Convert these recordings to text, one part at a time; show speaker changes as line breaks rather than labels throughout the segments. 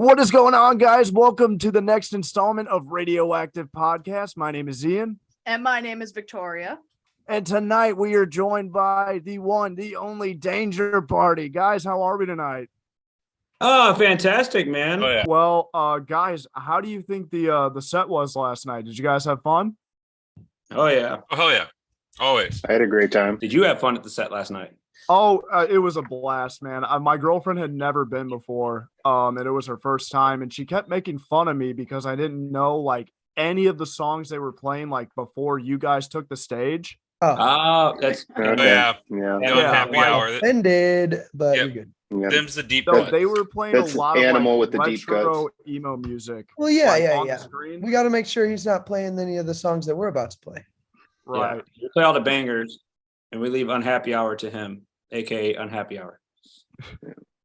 What is going on, guys? Welcome to the next installment of RadioActive Podcast. My name is Ian.
And my name is Victoria.
And tonight we are joined by the one, the only Danger Party. Guys, how are we tonight?
Oh, fantastic, man.
Oh, yeah.
Well, guys, how do you think the set was last night? Did you guys have fun?
Oh, yeah.
Oh, hell yeah. Always.
I had a great time.
Did you have fun at the set last night?
Oh, it was a blast, man. My girlfriend had never been before, and it was her first time, and she kept making fun of me because I didn't know, like, any of the songs they were playing, like, before you guys took the stage.
Oh, that's
Okay.
Yeah.
Yeah.
Yeah, happy
like-
hour.
Offended, but
Yep.
you're good.
Yeah.
Them's the deep
So
cuts.
they were playing
That's
a lot of
Animal
like,
with the deep
retro
cuts.
emo music.
Well, yeah,
like,
yeah,
on the
yeah.
screen.
We got to make sure he's not playing any of the songs that we're about to play.
Right.
Yeah. We play all the bangers, and we leave Unhappy Hour to him, aka Unhappy Hour.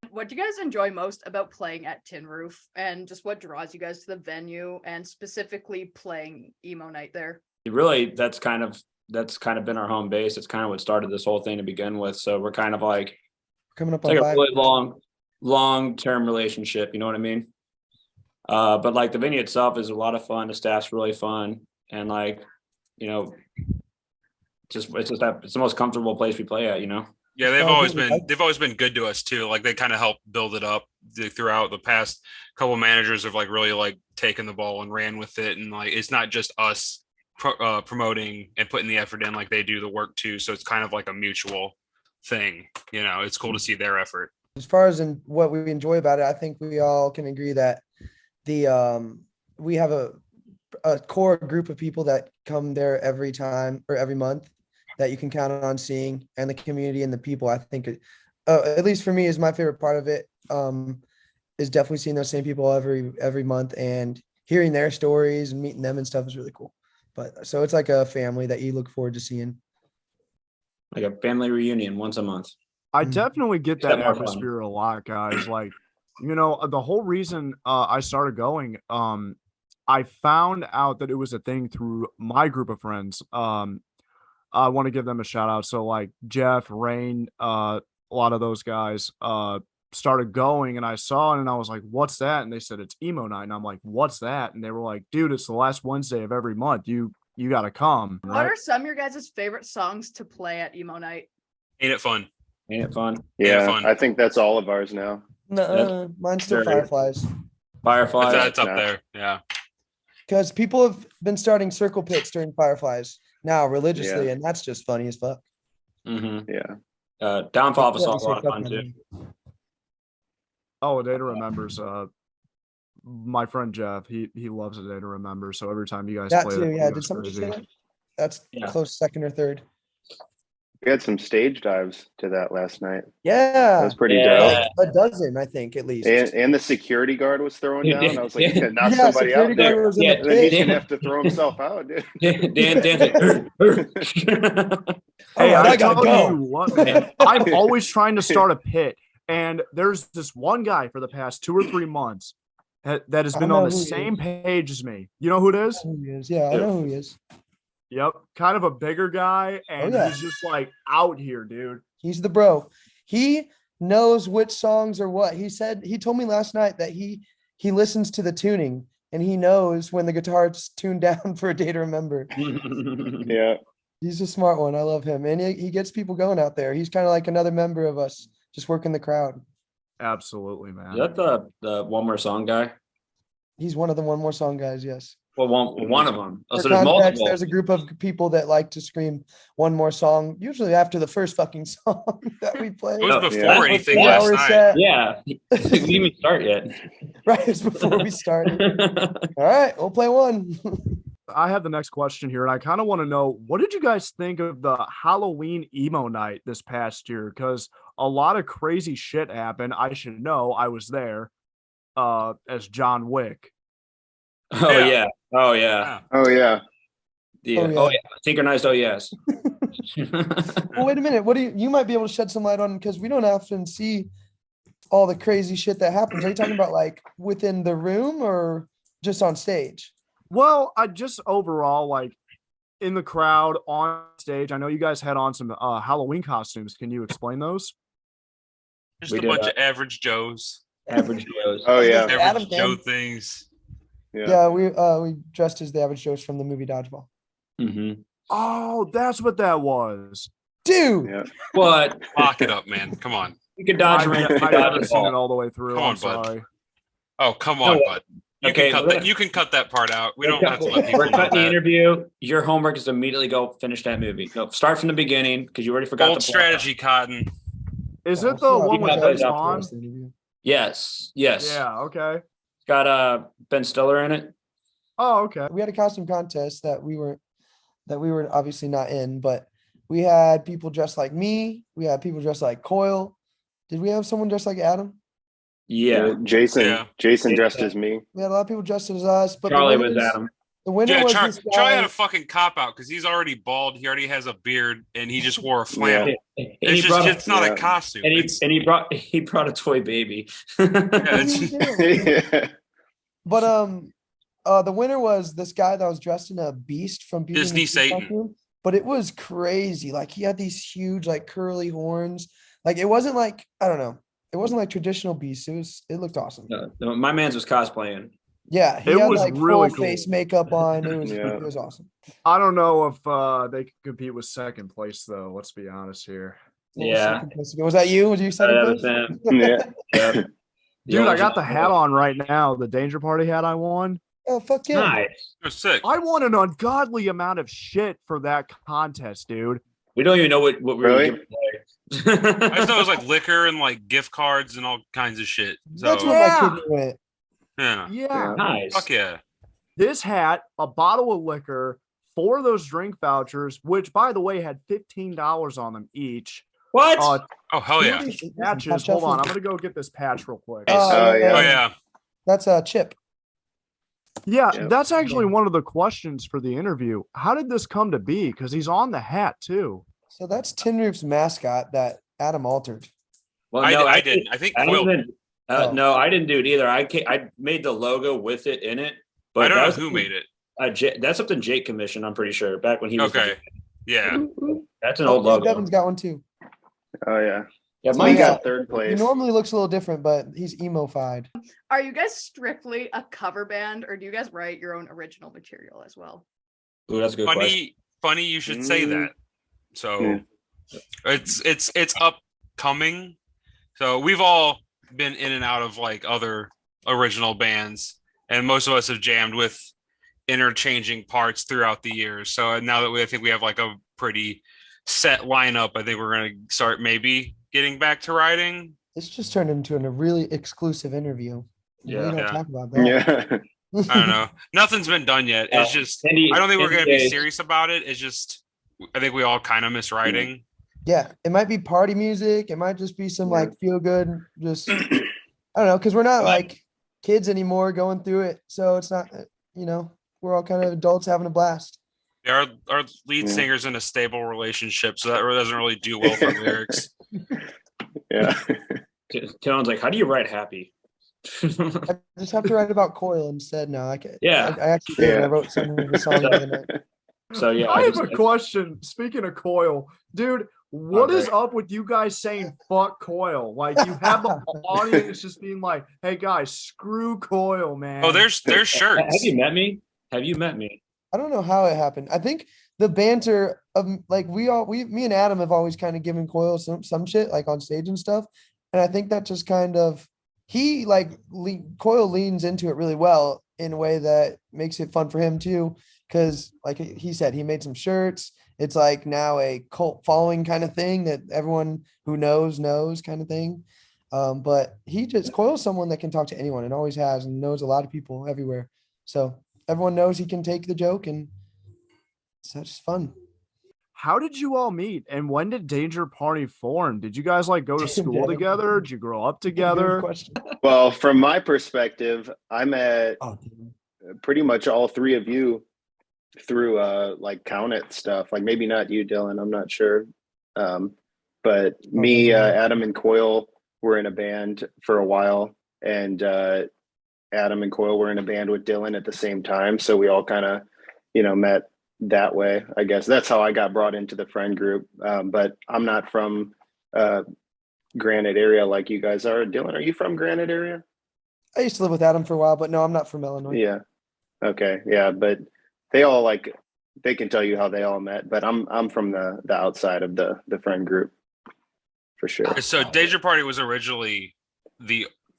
What do you guys enjoy most about playing at Tin Roof, and just what draws you guys to the venue and specifically playing Emo Night there?
Really, that's kind of been our home base. It's kind of what started this whole thing to begin with. So we're kind of like
Coming up
it's like
on
a
5
really long-term relationship. You know what I mean? But like the venue itself is a lot of fun. The staff's really fun, and like, you know, it's the most comfortable place we play at. You know.
Yeah, they've
Oh,
always
really?
been good to us too. Like they kind of helped build it up throughout the past couple managers have like really like taken the ball and ran with it, and like it's not just us promoting and putting the effort in, like they do the work too. So it's kind of like a mutual thing. You know, it's cool to see their effort.
As far as in what we enjoy about it, I think we all can agree that we have a core group of people that come there every time or every month that you can count on seeing, and the community and the people. I think at least for me is my favorite part of it, is definitely seeing those same people every month and hearing their stories and meeting them and stuff is really cool. But so it's like a family that you look forward to seeing.
Like a family reunion once a month.
I
Mhm.
definitely get
Except
that
more fun.
atmosphere a lot, guys. Like, you know, the whole reason I started going, I found out that it was a thing through my group of friends. I want to give them a shout out. So like Jeff, Rain, a lot of those guys started going, and I saw it and I was like, what's that? And they said it's Emo Night. And I'm like, what's that? And they were like, dude, it's the last Wednesday of every month. You gotta come.
What
Right?
are some of your guys' favorite songs to play at Emo Night?
Ain't it fun?
Ain't it fun?
Yeah,
fun.
I think that's all of ours now.
No, mine's still
very-
Fireflies.
Fireflies.
That's up
no.
there. Yeah.
Because people have been starting circle pits during Fireflies now religiously,
Yeah.
and that's just funny as fuck.
Mm-hmm.
Yeah.
Downfall of
Yeah,
Assault, a lot of
fuck
fun
my
too.
name.
Oh, A Day to Remember's my friend Jeff, he loves A Day to Remember. So every time you guys
That
play
too,
that,
yeah.
he
Did
goes
somebody say
crazy.
that? That's
Yeah.
close second or third.
We had some stage dives to that last night. That
Yeah,
was pretty
Yeah.
dope.
a dozen, I think, at least.
And the security guard was throwing
Yeah,
down. I was like,
yeah.
yeah, knock
Yeah,
somebody out
security guard
there.
was in
Yeah,
the
And then he's
pit.
gonna have to throw himself out, dude.
Dan's like,
Hey,
All right,
I
I gotta
tell
go.
you what, man, I'm always trying to start a pit, and there's this one guy for the past 2 or 3 months that has
I
been
know
on the
who he
same
is.
page as me. You know who it is?
Who he is. Yeah, I know who he is.
Yep, kind of a bigger guy, and
yeah.
he's just like out here, dude.
He's the bro. He knows which songs are what. He told me last night that he listens to the tuning and he knows when the guitar's tuned down for A Day to Remember.
Yeah.
He's a smart one. I love him. And he gets people going out there. He's kind of like another member of us, just working the crowd.
Absolutely, man.
Is that the one more song guy?
He's one of the One More Song guys, yes.
Well, one of them. Oh,
For
so there's
context,
multiple.
there's a group of people that like to scream one more song, usually after the first fucking song that we play.
It was
Oh,
before
yeah.
anything
Four
last
hour
night.
set.
Yeah, we didn't even start yet.
Right, it's before we started. All right, we'll play one.
I have the next question here, and I kind of want to know, what did you guys think of the Halloween Emo Night this past year? Because a lot of crazy shit happened. I should know. I was there as John Wick.
Oh
Yeah.
yeah. Oh yeah.
Oh yeah.
Yeah.
Oh, yeah.
Oh yeah. Synchronized. Oh yes.
Well, wait a minute. What do you might be able to shed some light on, because we don't often see all the crazy shit that happens. Are you talking about like within the room or just on stage?
Well, I just overall, like, in the crowd, on stage. I know you guys had on some Halloween costumes. Can you explain those?
Just
We
a
did
bunch
that.
of average Joes.
Average Joe's.
Oh yeah,
Adam
Average
can.
Joe things.
Yeah, we dressed as the average Joes from the movie Dodgeball.
Mm-hmm.
Oh, that's what that was.
Dude,
yeah.
But
Lock it up, man. Come on.
you could dodge around.
I've never seen it all the way through.
Come
I'm
on, bud.
sorry.
Oh, come
know
on,
what?
bud. You
Okay,
can cut
we're
that.
gonna-
You can cut that part out. We don't
We're
have to let people know
cutting the
that.
interview. Your homework is to immediately go finish that movie. No, start from the beginning because you already forgot
Bold
the plot.
strategy, Cotton.
Is
Yeah,
it the
we'll see
one
how
with
it
Vince
plays out
Vaughn?
for the interview.
Yes.
Yeah. Okay.
It's got Ben Stiller in it.
Oh, okay.
We had a costume contest that we were obviously not in, but we had people dressed like me. We had people dressed like Coyle. Did we have someone dressed like Adam?
Yeah.
Jason.
Yeah.
Jason dressed as me.
We had a lot of people dressed as us, but
Charlie
the
was
winners,
Adam.
the winner
Yeah,
was this
Charlie
guy.
had a fucking cop out because he's already bald. He already has a beard, and he just wore a flannel.
And
It's
he
just
brought
it's not
yeah.
a costume.
and
It's-
he brought a toy baby.
yeah,
He
it's-
did.
Yeah.
But the winner was this guy that was dressed in a beast from Beauty and the
Disney
Beast
Satan.
costume. But it was crazy. Like he had these huge, like curly horns. Like it wasn't like, I don't know. It wasn't like traditional beast. It looked awesome.
No, my man's was cosplaying.
Yeah, he
It
had
was
like
really
full
cool.
face makeup on.
Yeah.
It was awesome.
I don't know if they could compete with second place though. Let's be honest here.
What was
Yeah.
second place? Was that you? Was you second
That was
place?
him.
Yeah.
Yeah.
Dude, I
old
got the
John
hat
Boy.
on right now. The Danger Party hat I won.
Oh fuck yeah!
Nice.
They're sick.
I won an ungodly amount of shit for that contest, dude.
We don't even know what we were
Really?
giving
I just know
away.
it was like liquor and like gift cards and all kinds of shit. So
That's where
Yeah.
my kidney went.
yeah,
Yeah.
Nice.
fuck yeah.
This hat, a bottle of liquor, 4 of those drink vouchers, which by the way had $15 on them each.
What?
Oh hell yeah.
Patches. Hold on, I'm gonna go get this patch real quick.
Nice.
Oh, yeah.
Oh yeah.
That's a Chip.
Yeah,
Yep.
that's actually one of the questions for the interview. How did this come to be? Because he's on the hat too.
So that's Tin Roof's mascot that Adam altered.
Well,
I didn't. I think
I
Quill.
didn't.
Oh.
No, I didn't do it either. I made the logo with it in it. But
I don't
that
know
was
who made it.
That's something Jake commissioned. I'm pretty sure back when he was.
Okay. Yeah.
That's an old logo.
Devin's got one too.
Oh yeah.
Yeah,
So
Mine
mine
yeah.
got third
He
place.
normally looks a little different, but he's emo-fied.
Are you guys strictly a cover band, or do you guys write your own original material as well?
Ooh, that's a good question.
Funny you should say
Mm.
that. So
Yeah.
it's upcoming. So we've all been in and out of like other original bands, and most of us have jammed with interchanging parts throughout the years. So now that I think we have like a pretty set lineup, I think we're gonna start maybe getting back to writing.
This just turned into a really exclusive interview.
Yeah.
We don't
Yeah.
talk about that.
Yeah.
I don't know. Nothing's been done yet. It's just I don't think we're gonna be serious about it. It's just I think we all kind of miss writing.
Yeah, it might be party music. It might just be some
Yeah.
like feel good, just I don't know, because we're not like kids anymore going through it. So it's not, we're all kind of adults having a blast.
Our lead
Yeah.
singer's in a stable relationship, so that doesn't really do well for lyrics.
Yeah.
Dylan's like, how do you write happy?
I just have to write about Coil instead now.
Yeah.
I actually did.
Yeah.
I wrote some of the song the other night.
So yeah,
I have
just-
a question. Speaking of Coil, dude, what is
Okay.
up with you guys saying fuck Coil? Like you have the audience just being like, "Hey guys, screw Coil, man."
Oh, there's
Have
shirts.
you met me? Have you met me?
I don't know how it happened. I think the banter of like me and Adam have always kind of given Coil some shit like on stage and stuff. And I think that just kind of Coil leans into it really well in a way that makes it fun for him too. Cause like he said, he made some shirts. It's like now a cult following kind of thing that everyone who knows kind of thing. But Coil's someone that can talk to anyone and always has and knows a lot of people everywhere. So everyone knows he can take the joke and it's just fun.
How did you all meet, and when did Danger Party form? Did you guys like go to school
Yeah.
together? Did you grow up
Good
together?
question.
Well, from my perspective, I met
Oh,
pretty much all three of you through like Count It stuff. Like maybe not you, Dylan. I'm not sure. But me, Adam, and Coil were in a band for a while, and Adam and Coil were in a band with Dylan at the same time. So we all kind of, met that way. I guess that's how I got brought into the friend group. But I'm not from Granite area like you guys are. Dylan, are you from Granite area?
I used to live with Adam for a while, but no, I'm not from Illinois.
Yeah. Okay. Yeah, but they all like they can tell you how they all met, but I'm from the outside of the friend group for sure.
So Deja Party was originally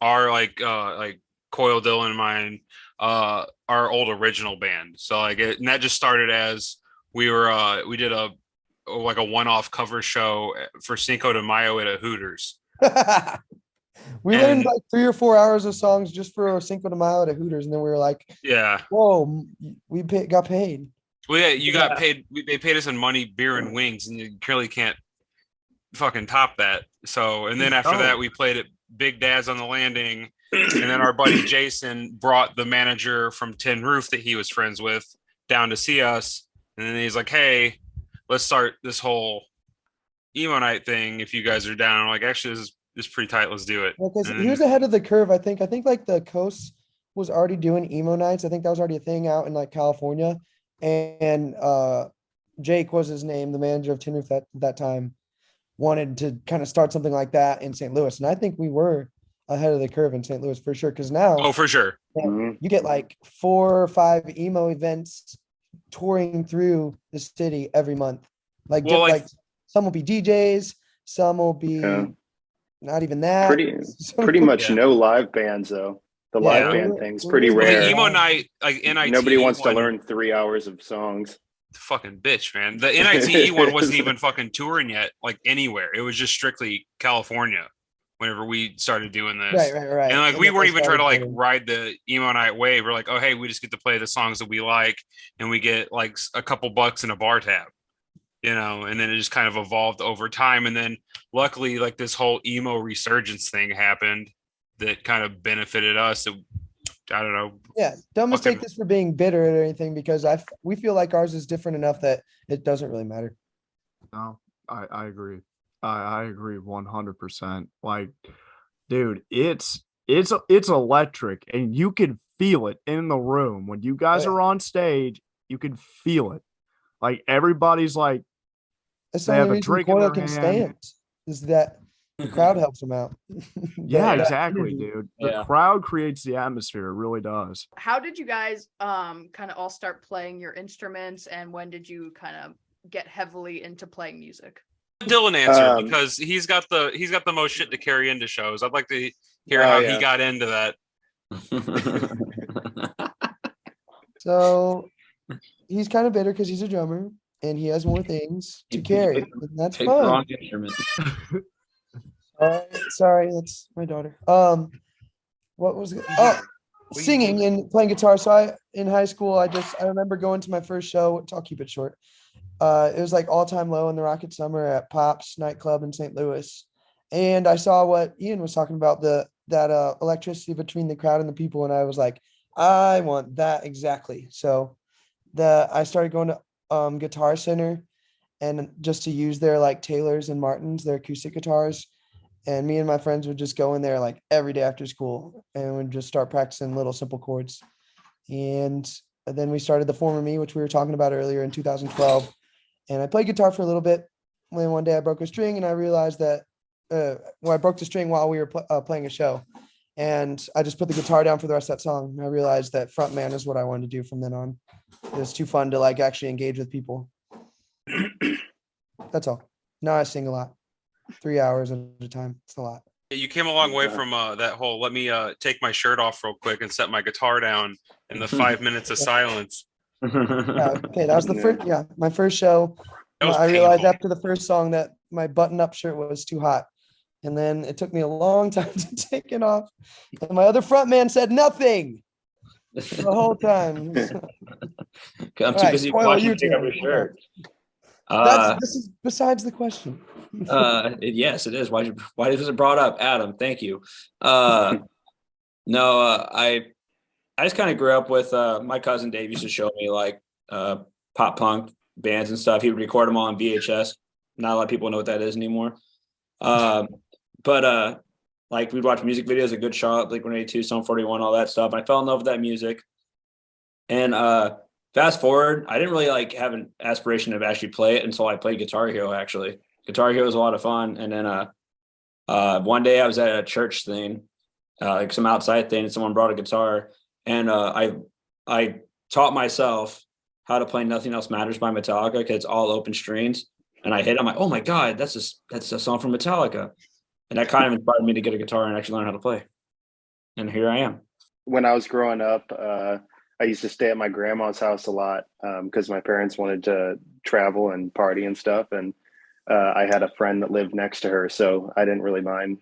our like Coil, Dylan, and mine, our old original band. So and that just started as we did a one-off cover show for Cinco de Mayo at a Hooters.
We learned like 3 or 4 hours of songs just for Cinco de Mayo at Hooters, and then we were like,
yeah,
whoa, we got paid.
Well, yeah, you got paid. They paid us in money, beer, and wings, and you clearly can't fucking top that. So, and then after that, we played at Big Dad's on the Landing, and then our buddy Jason brought the manager from Tin Roof that he was friends with down to see us, and then he's like, "Hey, let's start this whole emo night thing if you guys are down." I'm like, actually, this is pretty tight. Let's do it.
Because he was ahead of the curve. I think like the Coast was already doing emo nights. I think that was already a thing out in like California. And Jake was his name, the manager of Tin Roof that time, wanted to kind of start something like that in St. Louis. And I think we were ahead of the curve in St. Louis for sure. Because now,
for sure,
you get like 4 or 5 emo events touring through the city every month. Like some will be DJs, some will be not even that.
Pretty much no live bands though. The live band thing's pretty rare.
The emo night, like NIT.
Nobody wants to learn 3 hours of songs.
Fucking bitch, man. The NITE one wasn't even fucking touring yet, like anywhere. It was just strictly California whenever we started doing this.
Right.
And like we weren't even trying to like ride the emo night wave. We're like, oh hey, we just get to play the songs that we like and we get like a couple bucks in a bar tab. And then it just kind of evolved over time. And then luckily, like this whole emo resurgence thing happened that kind of benefited us. I don't know.
Yeah, don't mistake this for being bitter or anything, because we feel like ours is different enough that it doesn't really matter.
No, I agree. I agree 100%. Like, dude, it's electric, and you can feel it in the room when you guys are on stage. You can feel it. Like everybody's like,
they have a drink in their hand. Stand is that the crowd helps them out.
Yeah, exactly, dude. The crowd creates the atmosphere. It really does.
How did you guys kind of all start playing your instruments, and when did you kind of get heavily into playing music?
Dylan answer, because he's got the most shit to carry into shows. I'd like to hear how he got into that.
So he's kind of bitter because he's a drummer and he has more things to carry. And that's fine.
Wrong instrument.
Sorry, that's my daughter. What was it? Oh, singing and playing guitar. So in high school, I remember going to my first show. I'll keep it short. It was like All Time Low in the Rocket Summer at Pop's nightclub in St. Louis. And I saw what Ian was talking about, that electricity between the crowd and the people. And I was like, I want that exactly. So I started going to Guitar Center, and just to use their like Taylors and Martins, their acoustic guitars. And me and my friends would just go in there like every day after school and would just start practicing little simple chords. And then we started the Former Me, which we were talking about earlier, in 2012. And I played guitar for a little bit. When one day I broke a string, and I realized that I broke the string while we were playing a show. And I just put the guitar down for the rest of that song. And I realized that frontman is what I wanted to do from then on. It was too fun to like actually engage with people. That's all. Now I sing a lot. 3 hours at a time. It's a lot.
You came a long way from that whole let me take my shirt off real quick and set my guitar down in the 5 minutes of silence.
Okay, that was the first. Yeah, my first show. I realized after the first song that my button-up shirt was too hot, and then it took me a long time to take it off. And my other front man said nothing the whole time.
I'm too busy watching you take off your shirt.
This is besides the question.
Yes, it is. Why was it brought up, Adam? Thank you. I just kind of grew up with my cousin Dave used to show me like pop punk bands and stuff. He would record them all on VHS. Not a lot of people know what that is anymore. But like we'd watch music videos of Good Charlotte, Blink-182, Sum 41, all that stuff. I fell in love with that music. And fast forward, I didn't really like have an aspiration to actually play it until I played Guitar Hero. Actually, Guitar Hero was a lot of fun. And then One day I was at a church thing, like some outside thing, and someone brought a guitar, and I taught myself how to play "Nothing Else Matters" by Metallica because it's all open strings. And I hit. I'm like, oh my god, that's a song from Metallica, and that kind of inspired me to get a guitar and actually learn how to play. And here I am.
When I was growing up, I used to stay at my grandma's house a lot because my parents wanted to travel and party and stuff. And I had a friend that lived next to her, so I didn't really mind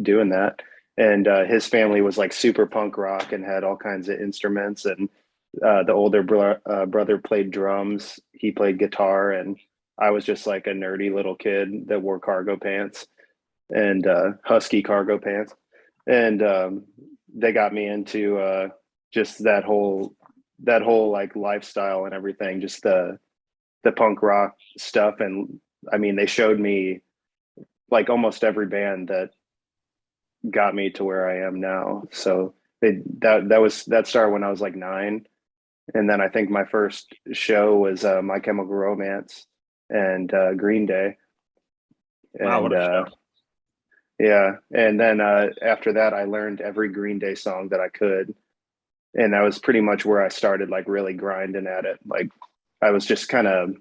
doing that. And his family was like super punk rock and had all kinds of instruments. And the older brother played drums. He played guitar, and I was just like a nerdy little kid that wore cargo pants and husky cargo pants. And they got me into just that whole like lifestyle and everything, just the punk rock stuff. And I mean, they showed me like almost every band that got me to where I am now. So that started when I was like 9. And then I think my first show was My Chemical Romance and Green Day. And
Wow, what a show.
yeah. And then after that, I learned every Green Day song that I could. And that was pretty much where I started like really grinding at it. Like I would just kind of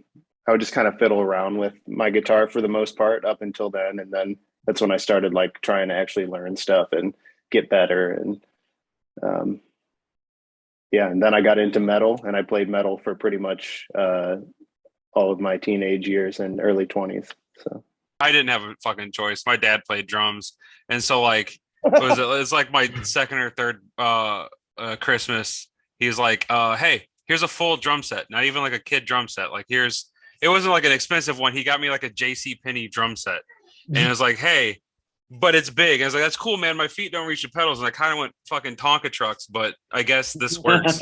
fiddle around with my guitar for the most part up until then. And then that's when I started like trying to actually learn stuff and get better. And yeah, and then I got into metal, and I played metal for pretty much all of my teenage years and early 20s. So
I didn't have a fucking choice. My dad played drums, and so like it was like my second or third Christmas. He's like, "Hey, here's a full drum set. Not even like a kid drum set. Like it wasn't like an expensive one. He got me like a J.C. Penney drum set, and it was like, hey." But it's big. I was like, that's cool, man. My feet don't reach the pedals. And I kind of went fucking Tonka trucks, but I guess this works.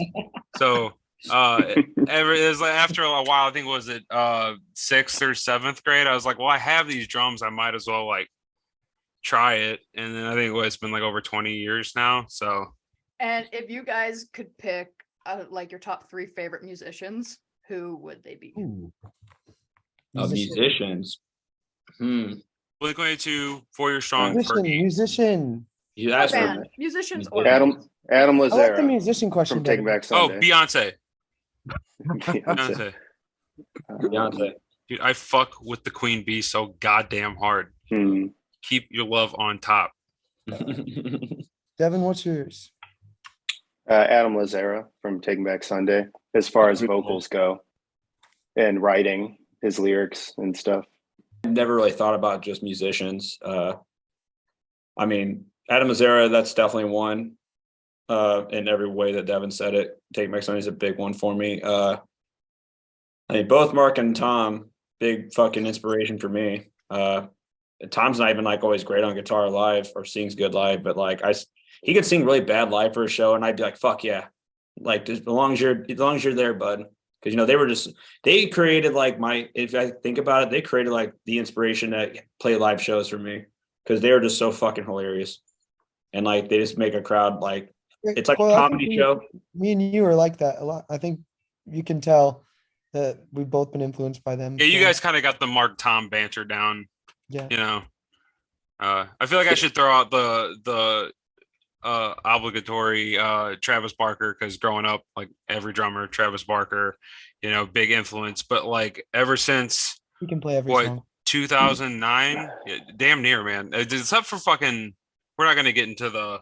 So it was like after a while, I think was it 6th or 7th grade, I was like, well, I have these drums. I might as well like try it. And then I think it's been like over 20 years now. So
And if you guys could pick like your top 3 favorite musicians, who would they be?
Musicians.
Blink-182, 4 Year Strong,
Musician.
You asked for
Band, musicians or
Adam Lazara.
I like the musician question
from Taking
better.
Back Sunday.
Beyonce.
Beyonce.
Beyonce.
Dude, I fuck with the Queen Bee so goddamn hard. Keep your love on top.
Devin, what's yours?
Adam Lazara from Taking Back Sunday, as far as vocals go and writing his lyrics and stuff.
Never really thought about just musicians. I mean, Adam Lazara, that's definitely one. In every way that Devin said it. Taking Back Sunday is a big one for me. I mean, both Mark and Tom, big fucking inspiration for me. Tom's not even like always great on guitar live or sings good live, but like he could sing really bad live for a show, and I'd be like, fuck yeah, like as long as you're there, bud. Because, you know, they created like if I think about it, they created like the inspiration to play live shows for me because they were just so fucking hilarious. And like, they just make a crowd like, it's like a comedy show.
Me and you are like that a lot. I think you can tell that we've both been influenced by them.
Yeah, you guys kind of got the Mark Tom banter down.
Yeah.
You know, I feel like I should throw out the obligatory Travis Barker, because growing up, like every drummer, Travis Barker, you know, big influence. But like ever since
he can play every song.
2009, damn near, man. Except for fucking, we're not gonna get into the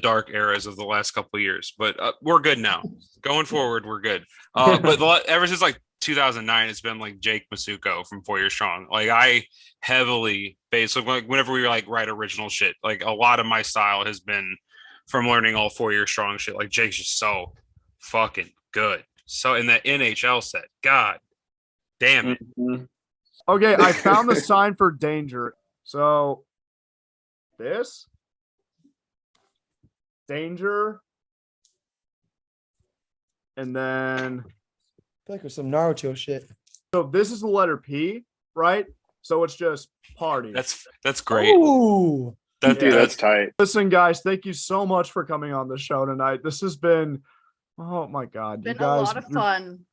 dark eras of the last couple of years, but we're good now. Going forward, we're good. But ever since like 2009, it's been like Jake Masuko from 4 Year Strong. Like I heavily basically, like whenever we like write original shit, like a lot of my style has been from learning all 4 Year Strong shit. Like Jake's just so fucking good. So in that NHL set, god damn it.
Okay, I found the sign for danger. So this danger, and then
I feel like there's some Naruto shit.
so this is the letter P, right? So it's just party.
That's great.
Ooh.
That's tight.
Listen, guys, thank you so much for coming on the show tonight. This has been, oh my god,
Been
you guys,
a lot of fun.